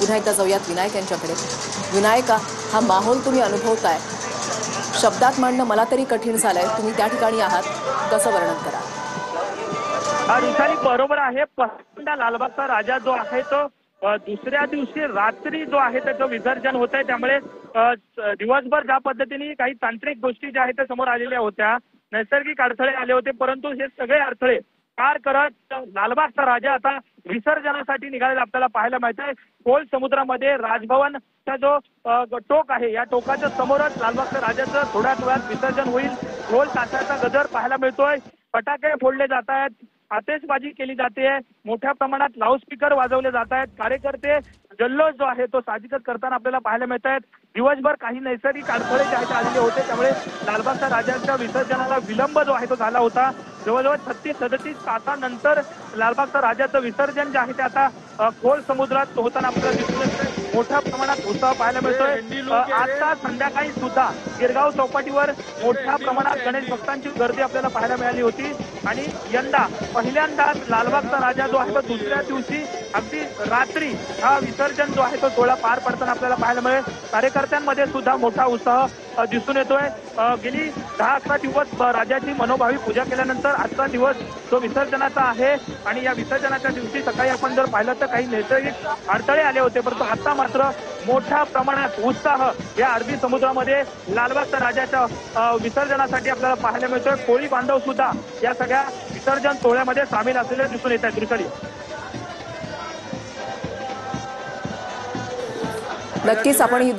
पुन्हा एकदा जाऊयात विनायक यांच्याकडे। विनायका, हा माहोल तुम्ही अनुभवताय, शब्दात मांडणं मला तरी कठीण झालंय, तुम्ही त्या ठिकाणी आहात, कसं वर्णन कराल? रुसाली बरोबर आहे। पहिल्यांदा लालबागचा राजा जो आहे तो दुसऱ्या दिवशी रात्री जो आहे त्याचं विसर्जन होत आहे, त्यामुळे दिवसभर ज्या पद्धतीने काही तांत्रिक गोष्टी ज्या आहेत त्या समोर आलेल्या होत्या, नैसर्गिक अडथळे आले होते, परंतु हे सगळे अडथळे पार करत लालबागचा राजा आता विसर्जनासाठी निघालेला आपल्याला पाहायला मिळत आहे। खोल समुद्रामध्ये राजभवनचा जो टोक आहे, या टोकाच्या समोरच लालबागच्या राजाचं थोड्याच वेळात विसर्जन होईल। ढोल ताशाचा गजर पाहायला मिळतोय, फटाके फोडले जात आहेत, आतिषबाजी केली जाते, मोठ्या प्रमाणात लाऊडस्पीकर वाजवले जात आहेत, कार्यकर्ते जल्लोष जो आहे तो साहजिकच करताना आपल्याला पाहायला मिळत आहेत। दिवसभर काही नैसर्गिक अडथळे जे आहेत आलेले होते, त्यामुळे लालबागच्या राजाच्या विसर्जनाला विलंब जो आहे तो झाला होता। जवळजवळ 36-37 तासानंतर लालबागच्या राजाचं विसर्जन जे आहे ते आता खोल समुद्रात होताना आपल्याला दिसून येतंय। मोठ्या प्रमाणात उत्साह पाहायला मिळतोय। आता संध्याकाळी सुद्धा गिरगाव चौपाटीवर मोठ्या प्रमाणात गणेश भक्तांची गर्दी आपल्याला पाहायला मिळाली होती आणि यंदा पहिल्यांदाच लालबागचा राजा जो आहे तो दुसऱ्या दिवशी अगदी रात्री हा विसर्जन जो आहे तो सोहळा पार पडताना आपल्याला पाहायला मिळेल। कार्यकर्त्यांमध्ये सुद्धा मोठा उत्साह दिसून येतोय। गेली 10-11 दिवस राजाची मनोभावी पूजा केल्यानंतर आजचा दिवस तो विसर्जनाचा आहे आणि या विसर्जनाच्या दिवशी सकाळी आपण जर पाहिलं तर काही नैसर्गिक अडथळे आले होते, परंतु आता मात्र मोठ्या प्रमाणात उत्साह या अरबी समुद्रामध्ये लालबागच्या राजाच्या विसर्जनासाठी आपल्याला पाहायला मिळतोय। कोळी बांधव सुद्धा या सगळ्या विसर्जन सोहळ्यामध्ये सामील असलेले दिसून येत आहेत। रुसाली, नक्कीच आपण ही